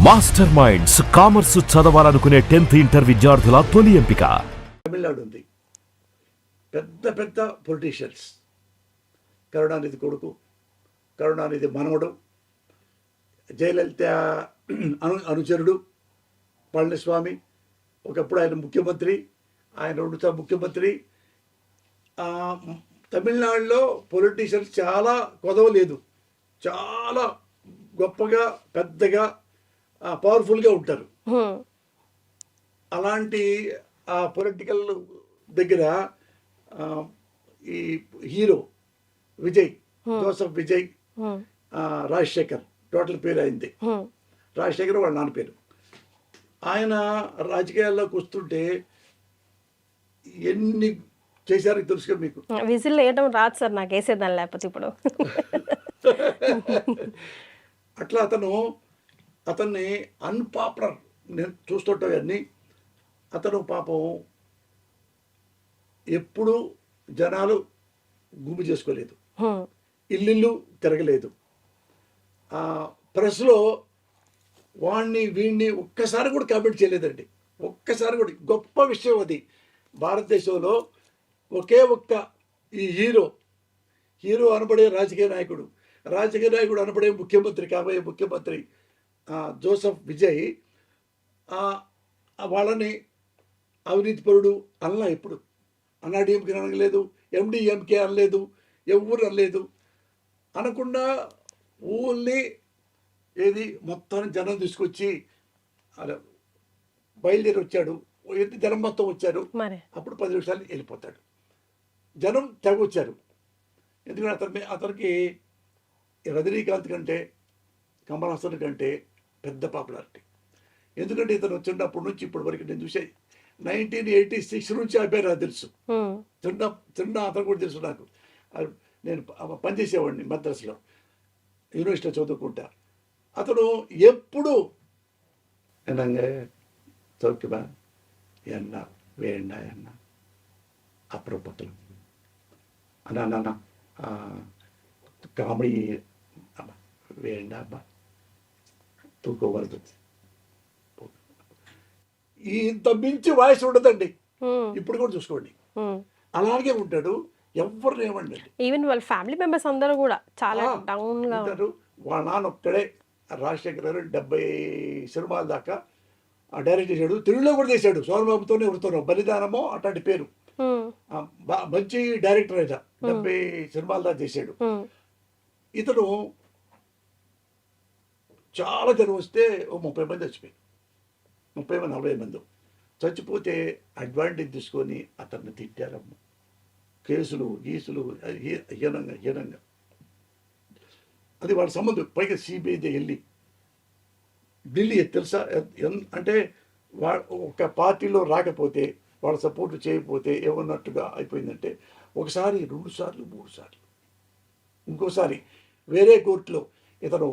Master minds commerce చదవాలనుకునే 10th inter విద్యార్థుల తొలి ఎంపిక. తమిళనాడు ఉంది, పెద్ద పెద్ద పొలిటీషియన్స్, కరుణానిధి కొడుకు, కరుణానిధి మనవడు, జయలలిత అనుచరుడు పళనిస్వామి, ఒకప్పుడు ఆయన ముఖ్యమంత్రి, ఆయన 2 సార్లు ముఖ్యమంత్రి. తమిళనాడులో పొలిటీషియన్స్ చాలా కొదవలేదు, చాలా గొప్పగా పెద్దగా పవర్ఫుల్గా ఉంటారు. అలాంటి ఆ పొలిటికల్ దగ్గర ఈ hero Vijay, Joseph Vijay, Rajasekhar, total పేరు అయింది రాజశేఖర్, వాళ్ళ నాన్న పేరు. ఆయన రాజకీయాల్లోకి వస్తుంటే ఎన్ని చేశారో తెలుసుగా మీకు. విజిల్ వేయడం రాదు సార్ నాకు, వేసేదాన్ని లేకపోతే ఇప్పుడు. అట్లా అతన్ని అన్పాపులర్, నేను చూస్తుంటాను అన్నీ. అతను పాపం ఎప్పుడు జనాలు గుమ్మి చేసుకోలేదు, ఇల్లు తిరగలేదు. ప్రెస్లో వీడిని ఒక్కసారి కూడా కామెంట్ చేయలేదండి, ఒక్కసారి కూడా. గొప్ప విషయం అది. భారతదేశంలో ఒకే ఒక్క ఈ హీరో అనబడే రాజకీయ నాయకుడు అనబడే ముఖ్యమంత్రి, కాబోయే ముఖ్యమంత్రి జోసెఫ్ విజయ్ వాళ్ళని అవినీతిపరుడు అనలా. ఎప్పుడు అన్నాడీఎంకే అనలేదు, ఎండిఎంకే అనలేదు, ఎవరు అనలేదు. అనకుండా ఓన్లీ ఏది మొత్తాన్ని జనం తీసుకొచ్చి అలా బయలుదేరి వచ్చాడు. ఎంత జనం మొత్తం వచ్చారు, అప్పుడు 10 నిమిషాలు వెళ్ళిపోతాడు. జనం తెగ వచ్చారు. ఎందుకంటే అతనికి రజనీకాంత్ కంటే, కమల్ హాసన్ కంటే పెద్ద పాపులారిటీ. ఎందుకంటే ఇతను వచ్చినప్పటి నుంచి ఇప్పటి వరకు నేను చూసే 1986 నుంచి అబ్బాయి నాకు తెలుసు. చిన్న అతను కూడా తెలుసు నాకు. నేను పనిచేసేవాడిని మద్రాసులో, యూనివర్సిటీలో చదువుకుంటా. అతను ఎప్పుడు என்னங்க சௌக்கியமா என்ன வேண்டா என்ன அப்புறம் பக்கம் அண்ணா காமெடி வேண்டாம் తూకం వస్తుంది. ఇంత మించి వాయిస్ ఉండదండి. ఇప్పుడు కూడా చూసుకోండి, అలాగే ఉంటాడు. ఎవరు ఏమండి, ఈవెన్ వాళ్ళ ఫ్యామిలీ మెంబర్స్ అందరూ కూడా చాలా డౌన్ గా ఉంటారు. వాళ్ళ నాన్న ఒక్కడే రాజశేఖర్ గారు 70 సినిమాల దాకా డైరెక్ట్ చేశాడు. తెలుగులో కూడా చేశాడు, సోమబాబుతోనే ఎవరితోనో, బలిదానమో అట్లాంటి పేరు. మంచి డైరెక్టర్ అయినా 70 సినిమాల దాకా చేశాడు. ఇతను చాలా జనం వస్తే 30 మంది చచ్చిపోయారు, 30 మంది 40 మంది చచ్చిపోతే అడ్వాంటేజ్ తీసుకొని అతన్ని తిట్టారమ్మ. కేసులు గీసులు హీనంగా అది వాళ్ళ సంబంధం. పైగా సిబిఐ వెళ్ళి ఢిల్లీ తెలుసా, అంటే ఒక పార్టీలో రాకపోతే, వాళ్ళ సపోర్ట్ చేయకపోతే ఏమన్నట్టుగా అయిపోయిందంటే, ఒకసారి 2 సార్లు 3 సార్లు, ఇంకోసారి వేరే కోర్టులో ఇతను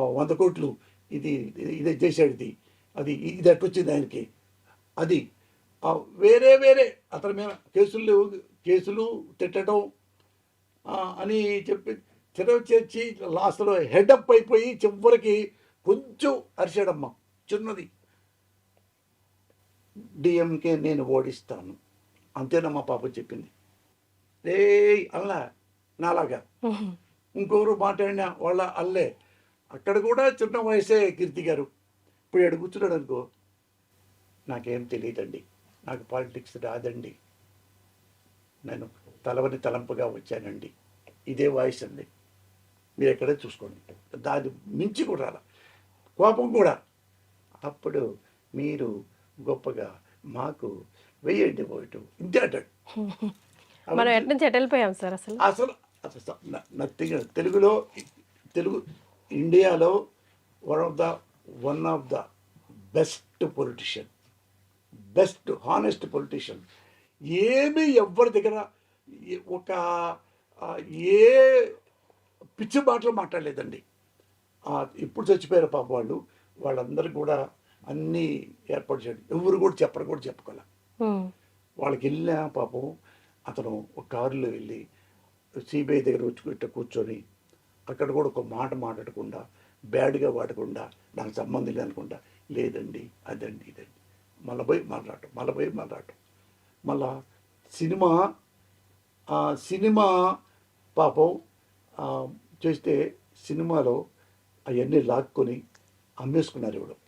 100 కోట్లు ఇదే చేశాడు, ఇది అట్టొచ్చింది ఆయనకి. అది వేరే అతని మీద కేసులు తిట్టడం అని చెప్పి చేర్చి లాస్ట్లో హెడప్ అయిపోయి చివరికి కొంచెం అరిచాడమ్మ, చిన్నది. డిఎంకే నేను ఓడిస్తాను అంతేనమ్మా పాప చెప్పింది. అల్లా నాలాగా ఇంకొకరు మాట్లాడినా వాళ్ళ అల్లే. అక్కడ కూడా చిన్న వయసే కీర్తి గారు. ఇప్పుడు ఎక్కడ కూర్చున్నాడు అనుకో, నాకేం తెలియదండి, నాకు పాలిటిక్స్ రాదండి, నేను తలంపుగా వచ్చానండి, ఇదే వాయిస్ అండి. మీరు ఎక్కడే చూసుకోండి, దాన్ని మించి కూడా రాల. కోపం కూడా. అప్పుడు మీరు గొప్పగా మాకు వెయ్యండి ఓటు, ఇంతే అంటాడు. మనం ఎటు నుంచి ఎటు వెళ్ళిపోయాం సార్ అసలు నథింగ్. తెలుగు ఇండియాలో one of the best politician, best honest politician. ఏమీ ఎవరి దగ్గర ఒక ఏ పిచ్చి మాటలు మాట్లాడలేదండి. ఇప్పుడు చచ్చిపోయారు పాప వాళ్ళందరికీ కూడా అన్నీ ఏర్పాటు చేయడం. ఎవరు కూడా చెప్పుకోలే. వాళ్ళకి వెళ్ళిన పాపం అతను ఒక కారులో వెళ్ళి సిబిఐ దగ్గర వచ్చి కూర్చొని అక్కడ కూడా ఒక మాట మాట్లాడకుండా బ్యాడ్గా వాడకుండా నాకు సంబంధం లేదనుకుంటా లేదండి అదండి ఇదండి మళ్ళీ పోయి మాట్లాడటం మళ్ళా సినిమా పాపం చేస్తే సినిమాలో అవన్నీ లాక్కొని అమ్మేసుకున్నారు ఇవ్వడం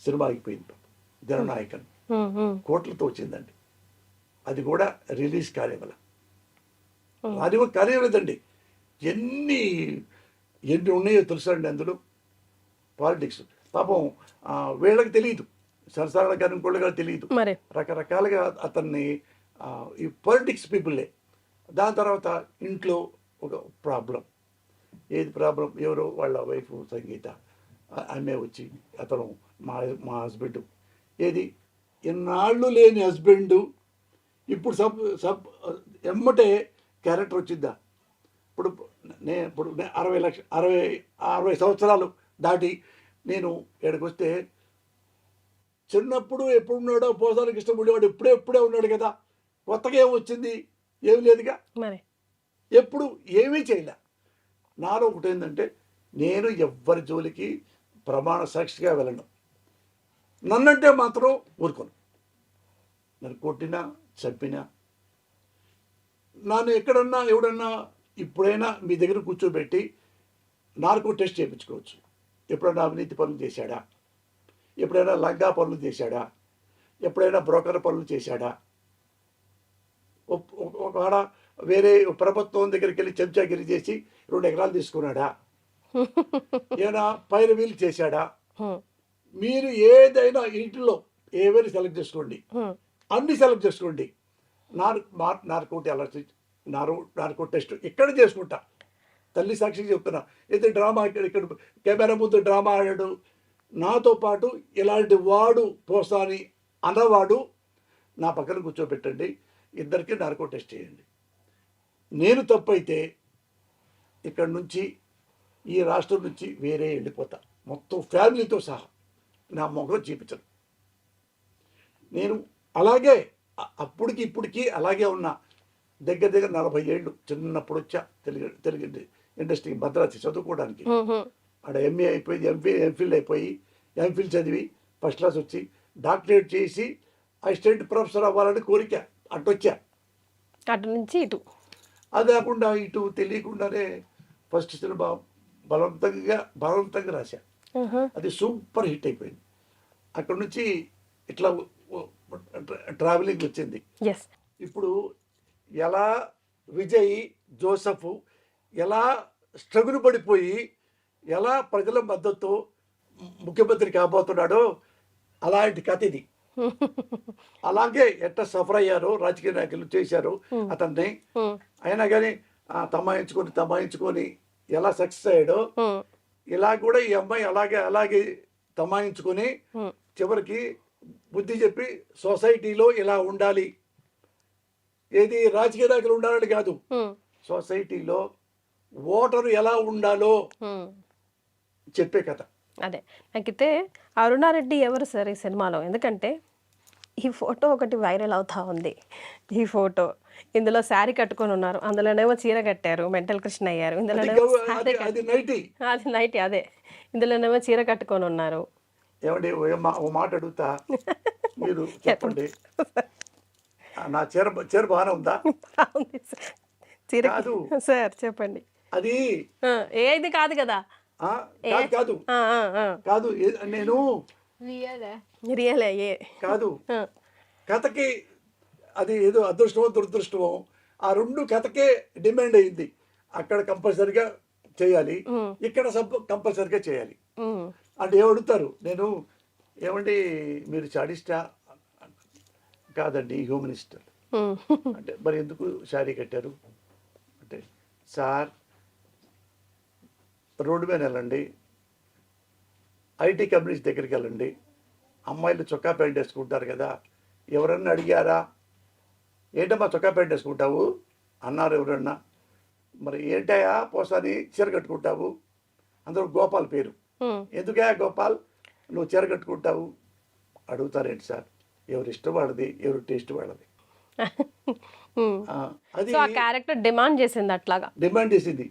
సినిమా ఆగిపోయింది పాపం జననాయకన్ కోట్లతో వచ్చిందండి అది కూడా రిలీజ్ కాలేవల అది కూడా కాలేవలేదండి ఎన్ని ఉన్నాయో తెలుసా అండి అందులో పాలిటిక్స్ పాపం వీళ్ళకి తెలియదు సరసాల గారి ఇంకోళ్ళు గారు తెలియదు రకరకాలుగా అతన్ని ఈ పొలిటిక్స్ పీపుల్లే దాని తర్వాత ఇంట్లో ఒక ప్రాబ్లం ఏది ప్రాబ్లం ఎవరో వాళ్ళ వైఫ్ సంగీత ఆమె వచ్చి అతను మా హస్బెండ్ ఏది ఎన్నాళ్ళు లేని హస్బెండ్ ఇప్పుడు ఎమ్మటే క్యారెక్టర్ వచ్చిద్దా ఇప్పుడు ఇప్పుడు 60 సంవత్సరాలు దాటి నేను ఇక్కడికి వస్తే చిన్నప్పుడు ఎప్పుడున్నాడో పోసానికి ఇష్టం ఉండేవాడు ఇప్పుడే ఉన్నాడు కదా కొత్తగా ఏమి వచ్చింది ఏమి లేదుగా ఎప్పుడు ఏమీ చేయలే నాలో ఒకటి ఏంటంటే నేను ఎవ్వరి జోలికి ప్రమాణ సాక్షిగా వెళ్ళను నన్నంటే మాత్రం ఊరుకోను నన్ను కొట్టినా చంపినా నన్ను ఎక్కడన్నా ఎవడన్నా ఇప్పుడైనా మీ దగ్గర కూర్చోబెట్టి నార్కో టెస్ట్ చేయించుకోవచ్చు ఎప్పుడైనా అవినీతి పనులు చేశాడా ఎప్పుడైనా లంగా పనులు చేశాడా ఎప్పుడైనా బ్రోకర్ పనులు చేశాడా ఒకవేళ వేరే ప్రభుత్వం దగ్గరికి వెళ్ళి చెంచాగిరి చేసి 2 ఎకరాలు తీసుకున్నాడా ఏమైనా పైరవీలు చేశాడా మీరు ఏదైనా ఇంట్లో ఏవైనా సెలెక్ట్ చేసుకోండి అన్ని సెలెక్ట్ చేసుకోండి నార్కో టెస్ట్ ఇక్కడ చేసుకుంటా తల్లి సాక్షిగా చెప్తున్నా అయితే డ్రామా ఇక్కడ కెమెరా ముందు డ్రామా ఆడాడు నాతో పాటు ఇలాంటి వాడు పోసాని అన్నవాడు నా పక్కన కూర్చోబెట్టండి ఇద్దరికి నార్కో టెస్ట్ చేయండి నేను తప్పైతే ఇక్కడ నుంచి ఈ రాష్ట్రం నుంచి వేరే వెళ్ళిపోతా మొత్తం ఫ్యామిలీతో సహా నా మొహం చూపించను నేను అలాగే అప్పటికి ఇప్పటికీ అలాగే ఉన్నా దగ్గర 40 ఏళ్ళు చిన్నప్పుడు వచ్చా తెలుగు ఇండస్ట్రీ భద్రాద్రి చదువుకోవడానికి ఆడ ఎంఏ అయిపోయింది ఎంఫిల్ అయిపోయి ఎంఫిల్ చదివి ఫస్ట్ క్లాస్ వచ్చి డాక్టరేట్ చేసి అసిస్టెంట్ ప్రొఫెసర్ అవ్వాలని కోరిక అటొచ్చా అటు నుంచి ఇటు అది కాకుండా ఇటు తెలియకుండానే ఫస్ట్ సినిమా బలవంతంగా రాశా అది సూపర్ హిట్ అయిపోయింది అక్కడ నుంచి ఇట్లా ట్రావెలింగ్ వచ్చింది ఇప్పుడు ఎలా విజయ్ జోసఫ్ ఎలా స్ట్రగుల్ పడిపోయి ఎలా ప్రజల మద్దతు ముఖ్యమంత్రి కాబోతున్నాడో అలాంటి కథ ఇది అలాగే ఎట్లా సఫర్ అయ్యారో రాజకీయ నాయకులు చేశారు అతన్ని అయినా కానీ తమాయించుకొని ఎలా సక్సెస్ అయ్యాడో ఇలా కూడా ఈ అమ్మాయి అలాగే తమాయించుకొని చివరికి బుద్ధి చెప్పి సొసైటీలో ఇలా ఉండాలి ఏది రాజకీయ నాయకులు ఉండాలని కాదు సొసైటీలో ఓటరు ఎలా ఉండాలో చెప్పే కథ అదే నాకైతే అరుణారెడ్డి ఎవరు సార్ ఈ సినిమాలో ఎందుకంటే ఈ ఫోటో ఒకటి వైరల్ అవుతా ఉంది ఈ ఫోటో ఇందులో శారీ కట్టుకొని ఉన్నారు అందులోనేమో చీర కట్టారు మెంటల్ కృష్ణ అయ్యారు ఇందులోనేమో అది నైటీ అదే ఇందులోనేమో చీర కట్టుకొని ఉన్నారు ఏమండి ఓ మాట అడుగుతా మీరు చెప్పండి నా చీర బాగానే ఉందా చీర సార్ చెప్పండి అది ఏది కాదు కదా కాదు కాదు నేను రియలే కాదు కథకి అది ఏదో అదృష్టమో దురదృష్టమో ఆ 2 కథకే డిమాండ్ అయింది అక్కడ కంపల్సరిగా చేయాలి ఇక్కడ కంపల్సరిగా చేయాలి అంటే ఏమడుగుతారు నేను ఏమండి మీరు చాడిస్టా కాదండి హ్యూమనిస్ట్ అంటే మరి ఎందుకు శారీ కట్టారు అంటే సార్ రోడ్డు మీద వెళ్ళండి ఐటీ కంపెనీస్ దగ్గరికి వెళ్ళండి అమ్మాయిలు చొక్కా ప్యాంట్ వేసుకుంటారు కదా ఎవరన్నా అడిగారా ఏంటమ్మా చొక్కా ప్యాంట్ వేసుకుంటావు అన్నారు ఎవరన్నా మరి ఏంటయా పోసాని చీర కట్టుకుంటావు అందరూ గోపాల్ పేరు ఎందుకయా గోపాల్ నువ్వు చీర కట్టుకుంటావు అడుగుతారేంటి సార్ ఎవరు ఇష్టం వాళ్ళది ఎవరు టేస్ట్ వాళ్ళది అది క్యారెక్టర్ డిమాండ్ చేసింది అట్లాగా డిమాండ్ చేసింది